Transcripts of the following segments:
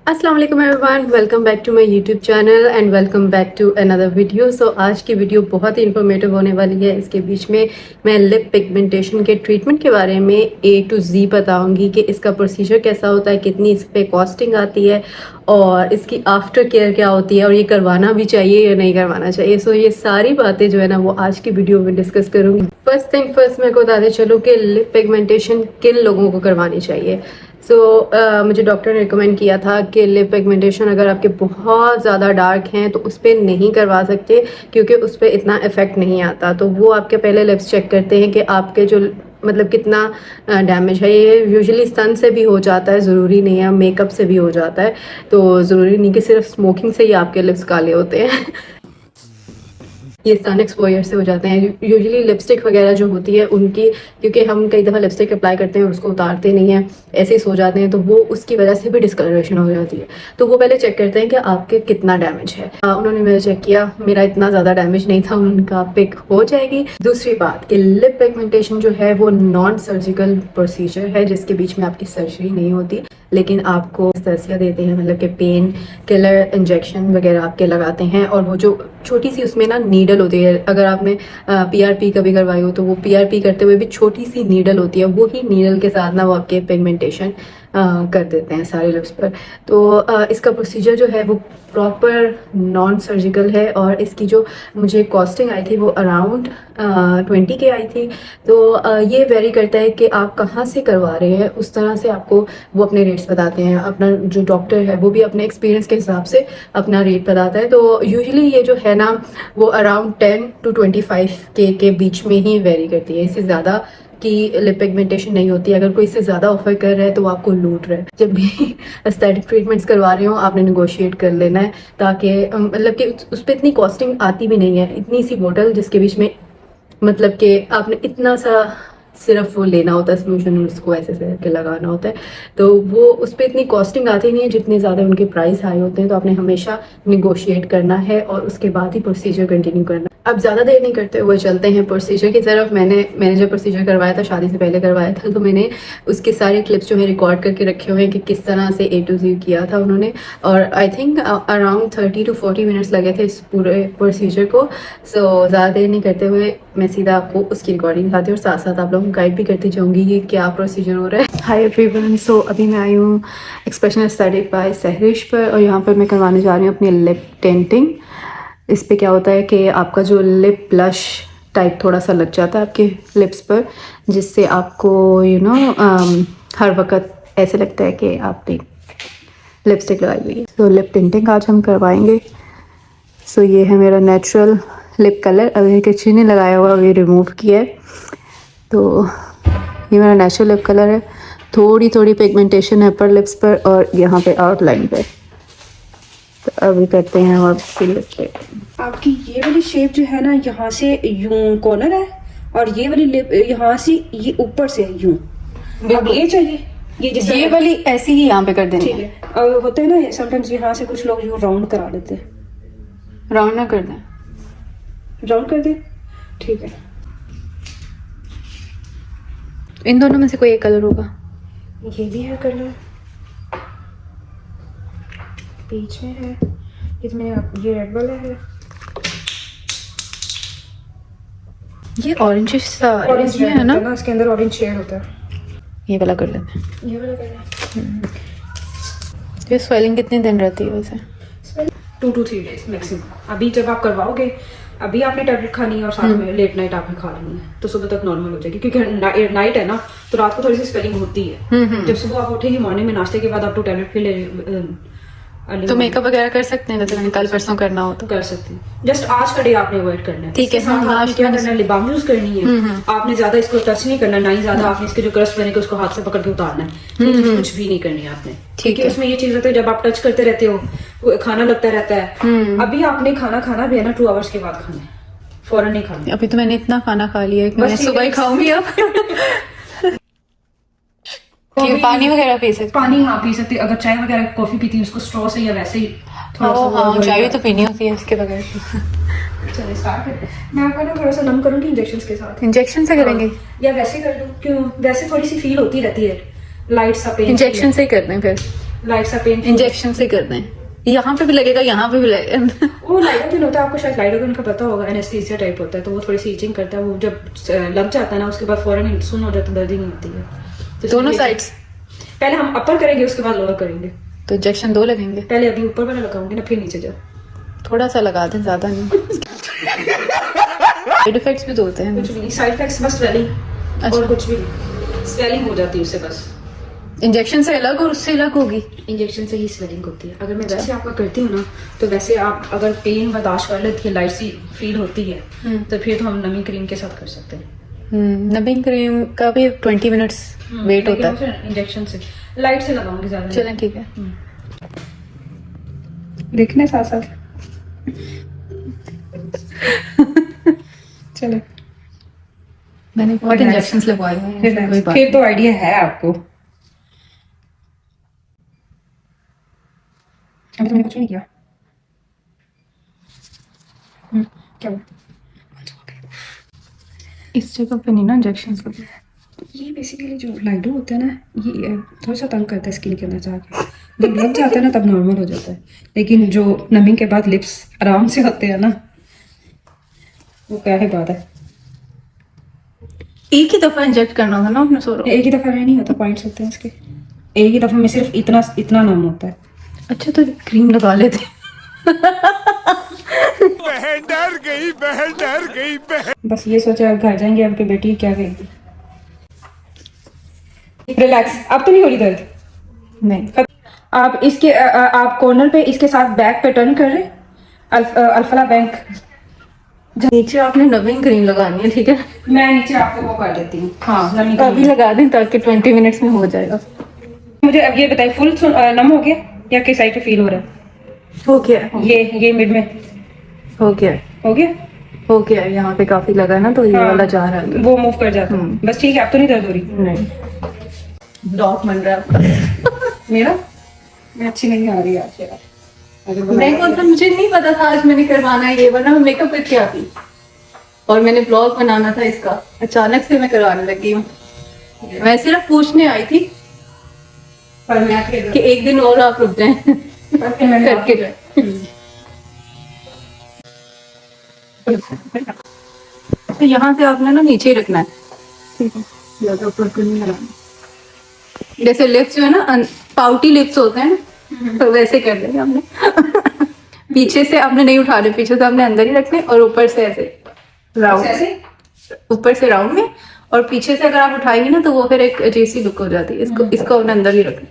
अस्सलाम वालेकुम everyone, welcome back to my YouTube channel and welcome back to another video. So आज की video बहुत ही इंफॉर्मेटिव होने वाली है। इसके बीच में मैं लिप पिगमेंटेशन के ट्रीटमेंट के बारे में A to Z बताऊंगी कि इसका प्रोसीजर कैसा होता है, कितनी इस पे कॉस्टिंग आती है और इसकी आफ्टर केयर क्या होती है और ये करवाना भी चाहिए या नहीं करवाना चाहिए। सो ये सारी बातें जो है ना वो आज की वीडियो में डिस्कस करूंगी। फर्स्ट थिंग फर्स्ट मैं को बताते चलूँ कि लिप पिगमेंटेशन किन लोगों को करवानी चाहिए। मुझे डॉक्टर ने रिकमेंड किया था कि लिप पिगमेंटेशन अगर आपके बहुत ज़्यादा डार्क हैं तो उस पर नहीं करवा सकते क्योंकि उस पर इतना इफ़ेक्ट नहीं आता। तो वो आपके पहले लिप्स चेक करते हैं कि आपके जो मतलब कितना डैमेज है। ये यूजुअली सन से भी हो जाता है, ज़रूरी नहीं है, मेकअप से भी हो जाता है। तो ज़रूरी नहीं कि सिर्फ स्मोकिंग से ही आपके लिप्स काले होते हैं ये सन एक्सपोजर से हो जाते हैं। यूजुअली लिपस्टिक वगैरह जो होती है उनकी, क्योंकि हम कई दफ़ा लिपस्टिक अप्लाई करते हैं और उसको उतारते नहीं हैं, ऐसे ही सो जाते हैं, तो वो उसकी वजह से भी डिस्कलरेशन हो जाती है। तो वो पहले चेक करते हैं कि आपके कितना डैमेज है। उन्होंने मेरा चेक किया, मेरा इतना ज़्यादा डैमेज नहीं था, उन्होंने कहा पिक हो जाएगी। दूसरी बात कि लिप पिगमेंटेशन जो है वो नॉन सर्जिकल प्रोसीजर है जिसके बीच में आपकी सर्जरी नहीं होती, लेकिन आपको एनेस्थीसिया देते हैं, मतलब कि पेन किलर इंजेक्शन वगैरह आपके लगाते हैं। और वो जो छोटी सी उसमें ना नीडल होती है, अगर आपने PRP कभी करवाई हो तो वो PRP करते हुए भी छोटी सी नीडल होती है, वो ही नीडल के साथ ना वो आपके पिगमेंटेशन कर देते हैं सारे लिप्स पर। तो इसका प्रोसीजर जो है वो प्रॉपर नॉन सर्जिकल है और इसकी जो मुझे कॉस्टिंग आई थी वो अराउंड 20 के आई थी। तो ये वेरी करता है कि आप कहाँ से करवा रहे हैं, उस तरह से आपको वो अपने रेट्स बताते हैं। अपना जो डॉक्टर है वो भी अपने एक्सपीरियंस के हिसाब से अपना रेट बताता है। तो यूजुअली ये जो है ना वो अराउंड 10 to 25 के बीच में ही वेरी करती है, इससे ज़्यादा की लिप पिगमेंटेशन नहीं होती। अगर कोई इससे ज़्यादा ऑफर कर रहा है तो वो आपको लूट रहा है। जब भी एस्थेटिक ट्रीटमेंट्स करवा रहे हो आपने नेगोशिएट कर लेना है, ताकि मतलब कि उस पर इतनी कॉस्टिंग आती भी नहीं है। इतनी सी बोतल जिसके बीच में मतलब कि आपने इतना सा सिर्फ वो लेना होता है सोल्यूशन, उसको ऐसे ऐसे करके लगाना होता है, तो वो उस पर इतनी कॉस्टिंग आती नहीं है। जितने ज़्यादा उनके प्राइस हाई होते हैं तो आपने हमेशा निगोशिएट करना है और उसके बाद ही प्रोसीजर कंटिन्यू करना है। अब ज़्यादा देर नहीं करते हुए चलते हैं प्रोसीजर की तरफ। मैंने जब प्रोसीजर करवाया था, शादी से पहले करवाया था, तो मैंने उसके सारे क्लिप्स जो है रिकॉर्ड करके रखे हुए हैं कि किस तरह से A to Z किया था उन्होंने। और I think around 30 to 40 minutes लगे थे इस पूरे प्रोसीजर को। सो ज़्यादा देर नहीं करते हुए मैं सीधा आपको उसकी रिकॉर्डिंग दिखाती हूँ और साथ साथ आप लोगों को गाइड भी करती जाऊँगी कि क्या प्रोसीजर हो रहा है। हाय एवरीवन, सो अभी मैं आई हूँ एक्सप्रेशन एस्थेटिक बाय सहरिश पर और यहाँ पर मैं करवाने जा रही हूँ अपनी लिप टेंटिंग। इस पे क्या होता है कि आपका जो लिप ब्लश टाइप थोड़ा सा लग जाता है आपके लिप्स पर, जिससे आपको हर वक्त ऐसे लगता है कि आपने लिपस्टिक लगाई हुई है। तो लिप टिंटिंग आज हम करवाएंगे। सो ये है मेरा नेचुरल लिप कलर, अभी किसी ने लगाया हुआ अभी रिमूव किया है। तो ये मेरा नेचुरल लिप कलर है। थोड़ी थोड़ी पिगमेंटेशन है अपर लिप्स पर और यहाँ पे आउटलाइन पे। तो अभी करते हैं हम आपकी लिप पे। आपकी ये वाली शेप जो है ना, यहाँ से यूं कॉर्नर है और ये वाली लिप यहाँ से ये ऊपर से यूं। अब ये चाहिए, ये वाली ऐसी ही यहाँ पे कर देनी है। और होता है ना समटाइम्स यहाँ से कुछ लोग यूं राउंड करा लेते हैं। राउंड ना कर दें, राउंड कर दे, ठीक है। इन दोनों में से कोई एक कलर होगा। ये भी है कलर, बीच में है इसमें, ये रेड वाला है। ये ऑरेंज में है ना, इसके अंदर ऑरेंज शेड होता है। ये वाला कर लेते हैं। ये वाला करना। ये स्वेलिंग कितने दिन रहती है वैसे? 2 to 3 days मैक्सिमम। अभी जब आप करवाओगे, अभी आपने टैबलेट खानी है और साथ में लेट नाइट आपने खा लेनी है, तो सुबह तक नॉर्मल हो जाएगी। क्योंकि नाइट है ना, तो रात को थोड़ी सी स्वेलिंग होती है। जब सुबह आप उठेगी मॉर्निंग में नाश्ते के बाद आप 2 टैबलेट फिर ले। तो मेकअप वगैरह कर सकते हैं, जैसे कल परसों करना हो तो कर सकते हैं। जस्ट आज का डे आपने अवॉइड करना है। ठीक है। आपने क्या करना है, लिप बाम यूज करनी है। आपने ज्यादा इसको टच नहीं करना, ना ही ज्यादा आपने इसके जो क्रस्ट बनेगा उसको हाथ से पकड़ के उतारना है। कुछ भी नहीं करनी है आपने। ठीक है। उसमें ये चीज होती है, जब आप टच करते रहते हो खाना लगता रहता है। अभी आपने खाना भी है ना 2 आवर्स के बाद खाना है, फौरन नहीं खाना। अभी तो मैंने इतना खाना खा लिया है, मैं सुबह ही खाऊंगी अब। पानी वगैरह पी सकते? पानी हाँ पी सकते। अगर चाय वगैरह कॉफी पीती है उसको स्ट्रॉ से या वैसे ही थोड़ा सा। चाय तो पीनी होती है इसके बगैर। चलिए स्टार्ट करते हैं। मैं आपको ना थोड़ा सा नम करूंगी इंजेक्शन के साथ। इंजेक्शन से करेंगे या वैसे कर दूं? क्यों, वैसे थोड़ी सी फील होती रहती है लाइट सा पेन। इंजेक्शन से ही करते हैं फिर। लाइट सा पेन इंजेक्शन से करते हैं, यहाँ पे भी लगेगा, यहाँ पे भी लगेगा। वो लाइडोकेन होता है, आपको शायद लाइडोकेन का पता होगा, एनेस्थीसिया टाइप होता है, तो वो थोड़ी सी इचिंग करता है। वो जब लग जाता है ना उसके बाद फौरन सुन हो जाता है, दर्द ही नहीं होती है। तो दोनों साइड्स पहले हम अपर करेंगे, उसके बाद लोअर करेंगे। तो इंजेक्शन 2 लगेंगे? पहले अभी ऊपर वाला लगाऊंगी ना, फिर नीचे जाओ। थोड़ा सा लगा दें, ज्यादा नहीं। साइड इफेक्ट्स भी तो होते हैं? कुछ भी नहीं, साइड इफेक्ट्स बस स्वेलिंग और कुछ भी नहीं। स्वेलिंग हो जाती है उससे बस। इंजेक्शन से अलग और उससे अलग होगी? इंजेक्शन से ही स्वेलिंग होती है। अगर मैं वैसे आपका करती हूँ ना, तो वैसे आप अगर पेन बर्दाश्त कर लेती है, लाइट सी फील होती है, तो फिर तो हम नमी क्रीम के साथ कर सकते हैं। नबिंग क्रीम का भी 20 मिनट्स वेट होता है। इंजेक्शन से लाइट से लगाऊंगी ज्यादा। चलें ठीक है, देखने साथ साथ चले। मैंने बहुत इंजेक्शंस लगवाए हैं, फिर तो आइडिया है आपको। अभी तुमने कुछ नहीं किया। क्या हुआ? इस जगह पे नहीं ना इंजेक्शंस लगे। ये बेसिकली जो लाइडो होता है ना, ये थोड़ा सा तंग करता है स्किन के अंदर जाके। जब लग जाता है ना तब नॉर्मल हो जाता है, लेकिन जो नमिंग के बाद लिप्स आराम से होते हैं ना, वो क्या है बात है। एक ही दफा इंजेक्ट करना था ना अपने सोरो? एक ही दफा नहीं होता, पॉइंट्स होते हैं इसके। एक ही दफा में सिर्फ इतना इतना नाम होता है। अच्छा तो क्रीम लगा लेते। बहन डर गई, बहन डर गई, बहन। बस ये सोचा घर जाएंगे, आपकी बेटी क्या कहेगी। रिलैक्स, अब तो नहीं हो रही दर्द? नहीं। आप इसके आप कॉर्नर पे इसके साथ बैक पे टर्न कर रहे हैं, अल्फला बैंक। नीचे आपने नबिंग क्रीम लगानी है, ठीक है? मैं नीचे आपको वो कर देती हूँ। हाँ, अभी लगा दें ताकि 20 मिनट्स में हो जाएगा। मुझे अब ये बताइए, फुल नम हो गया या किस साइड पे फील हो रहा है? हो गया। ये मिड में हो गया, हो गया, हो गया। यहाँ पे काफी लगा है ना, तो ये हाँ, वाला जा रहा है, वो मूव कर जाता है। बस ठीक है, अब तो नहीं दर्द हो रही? नहीं। ब्लॉक बन रहा है आपका। मेरा मैं अच्छी नहीं आ रही आज यार। मैं कौन सा, मुझे नहीं पता था आज मैंने करवाना है ये, वरना मैं मेकअप करके आती और मैंने ब्लॉग बनाना था इसका, अचानक से मैं करवाने लगी हूँ। मैं सिर्फ पूछने आई थी पर मैं कि एक दिन और आप रुक जाएं करके जाए। तो यहाँ से आपने ना नीचे ही रखना है, ठीक है? ज्यादा ऊपर को नहीं लगाना। जैसे लिप्स जो है ना, पाउटी लिप्स होते हैं ना, तो वैसे कर लेंगे हमने। पीछे से आपने नहीं उठाने, पीछे से आपने अंदर ही रखने और ऊपर से ऐसे राउंड, ऊपर से राउंड में, और पीछे से अगर आप उठाएंगे ना तो वो फिर एक अजीब सी लुक हो जाती है। इसको अपने अंदर ही रखना।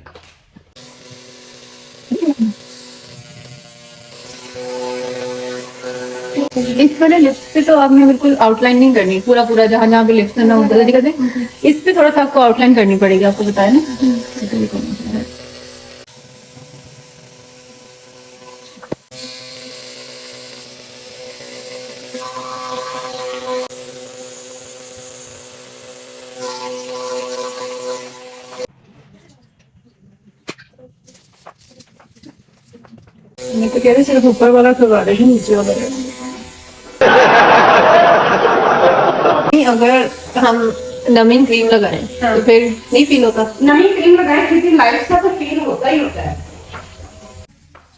इस वाले लिप्स पे तो आपने बिल्कुल आउटलाइन नहीं करनी, पूरा पूरा जहाँ जहाँ पे लिप्स करना उधर दिखा दे। इस पे थोड़ा सा आपको आउटलाइन करनी पड़ेगी, आपको बताया ना। मैं तो कह रही सिर्फ ऊपर वाला करवा रही हूँ, नीचे वाला नहीं। अगर हम नमिंग क्रीम लगाएं तो फिर नहीं फील होता? नमी क्रीम लगाए, क्योंकि लाइट का तो फील होता ही होता है।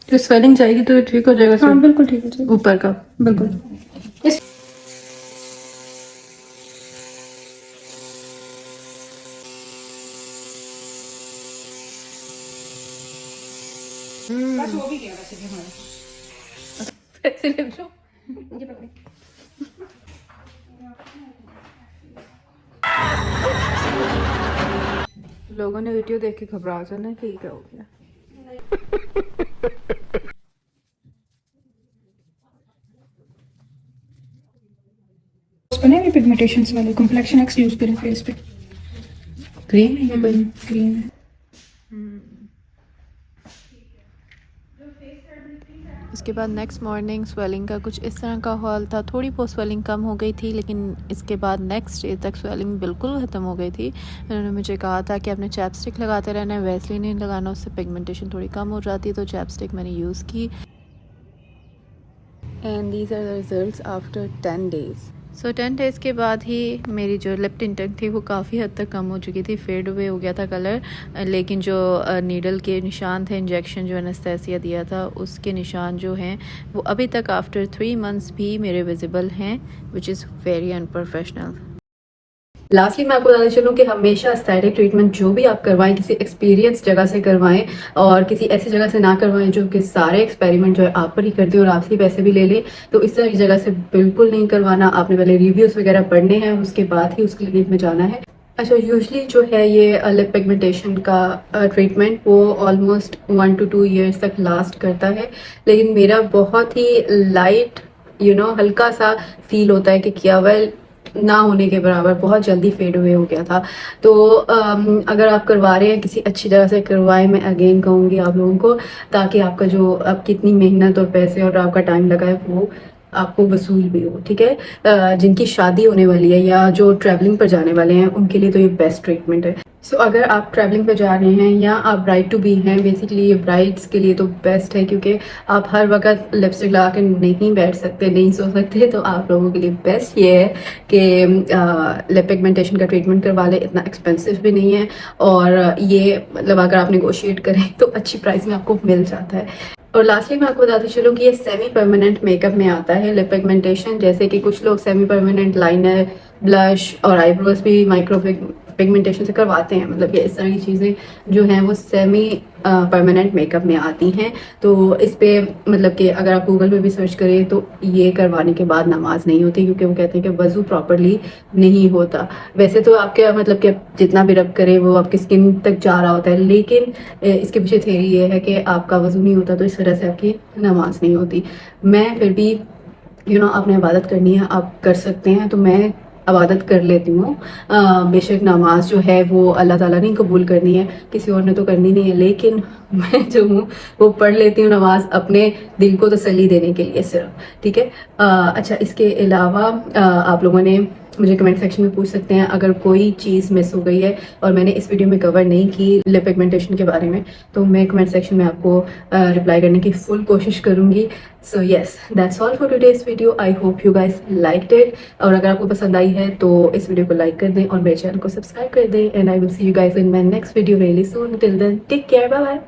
तो स्वेलिंग जाएगी तो ठीक हो जाएगा। हाँ बिल्कुल ठीक है, ऊपर का बिल्कुल। इस बस वो भी गया वैसे भी हमारा। ऐसे लिप लो। ये पकड़े। लोगों ने वीडियो देख के घबरा जाना कि क्या हो गया। बने भी पिगमेंटेशंस वाले कॉम्प्लेक्शन एक्स यूज करें फेस पे। क्रीम है ये कोई? क्रीम है। उसके बाद नेक्स्ट मॉर्निंग स्वेलिंग का कुछ इस तरह का हाल था। थोड़ी बहुत स्वेलिंग कम हो गई थी, लेकिन इसके बाद नेक्स्ट डे तक स्वेलिंग बिल्कुल ख़त्म हो गई थी। उन्होंने मुझे कहा था कि आपने चैपस्टिक लगाते रहना है, वैसलीन नहीं लगाना, उससे पिगमेंटेशन थोड़ी कम हो जाती है। तो चैपस्टिक मैंने यूज़ की and these are the results after 10 days। So 10 days के बाद ही मेरी जो लिप टिंटिंग थी वो काफ़ी हद तक कम हो चुकी थी, फेड अवे हो गया था कलर, लेकिन जो नीडल के निशान थे, इंजेक्शन जो एनेस्थेसिया दिया था उसके निशान जो हैं वो अभी तक आफ्टर 3 मंथ्स भी मेरे विजिबल हैं, which is very unprofessional. Lastly मैं आपको बताना चलूँ कि हमेशा एस्थेटिक ट्रीटमेंट जो भी आप करवाएं किसी एक्सपीरियंस जगह से करवाएं और किसी ऐसी जगह से ना करवाएं जो कि सारे एक्सपेरिमेंट जो है आप पर ही कर दे और आपसे पैसे भी ले ले। तो इस तरह की जगह से बिल्कुल नहीं करवाना। आपने पहले रिव्यूज़ वगैरह पढ़ने हैं, उसके बाद ही उस क्लिनिक में जाना है। अच्छा, यूजुअली जो है ये लिप पिगमेंटेशन का ट्रीटमेंट वो ऑलमोस्ट 1 to 2 ईयर्स तक लास्ट करता है, लेकिन मेरा बहुत ही लाइट हल्का सा फील होता है कि क्या वेल ना होने के बराबर बहुत जल्दी फेड अवे हो गया था। तो अगर आप करवा रहे हैं किसी अच्छी जगह से करवाएं, मैं अगेन कहूँगी आप लोगों को, ताकि आपका जो आपकी इतनी मेहनत और पैसे और आपका टाइम लगा है वो आपको वसूल भी हो। ठीक है, जिनकी शादी होने वाली है या जो ट्रैवलिंग पर जाने वाले हैं उनके लिए तो ये बेस्ट ट्रीटमेंट है। सो अगर आप ट्रैवलिंग पर जा रहे हैं या आप ब्राइड टू बी हैं, बेसिकली ये ब्राइड्स के लिए तो बेस्ट है, क्योंकि आप हर वक्त लिपस्टिक लगा के नहीं बैठ सकते, नहीं सो सकते। तो आप लोगों के लिए बेस्ट ये है कि लिप पिगमेंटेशन का ट्रीटमेंट करवा लें। इतना एक्सपेंसिव भी नहीं है और ये मतलब अगर आप नेगोशिएट करें तो अच्छी प्राइस में आपको मिल जाता है। और लास्टली मैं आपको बताती चलूँ कि ये सेमी परमानेंट मेकअप में आता है लिप पिगमेंटेशन। जैसे कि कुछ लोग सेमी परमानेंट लाइनर, ब्लश और आईब्रोज भी माइक्रो पिगमेंटेशन से करवाते हैं। मतलब कि इस तरह की चीज़ें जो हैं वो सेमी परमानेंट मेकअप में आती हैं। तो इस पे मतलब कि अगर आप गूगल पे भी सर्च करें तो ये करवाने के बाद नमाज नहीं होती, क्योंकि वो कहते हैं कि वज़ू प्रॉपरली नहीं होता। वैसे तो आपके मतलब कि जितना भी रब करे वो आपकी स्किन तक जा रहा होता है, लेकिन इसके पीछे थ्योरी ये है कि आपका वज़ू नहीं होता तो इस वजह से आपकी नमाज नहीं होती। मैं फिर भी आपने इबादत करनी है, आप कर सकते हैं, तो मैं इबादत कर लेती हूँ। बेशक नमाज जो है वो अल्लाह ताला ने कबूल करनी है, किसी और ने तो करनी नहीं है, लेकिन मैं जो हूँ वो पढ़ लेती हूँ नमाज अपने दिल को तसल्ली देने के लिए सिर्फ। ठीक है। अच्छा, इसके अलावा आप लोगों ने मुझे कमेंट सेक्शन में पूछ सकते हैं अगर कोई चीज़ मिस हो गई है और मैंने इस वीडियो में कवर नहीं की लिप पिगमेंटेशन के बारे में, तो मैं कमेंट सेक्शन में आपको रिप्लाई करने की फुल कोशिश करूँगी। So yes, that's all for today's video. I hope you guys liked it, और अगर आपको पसंद आई है तो इस वीडियो को लाइक कर दें और मेरे चैनल को सब्सक्राइब कर दें। And I will see you guys in my next video really soon. Till then take care, bye bye.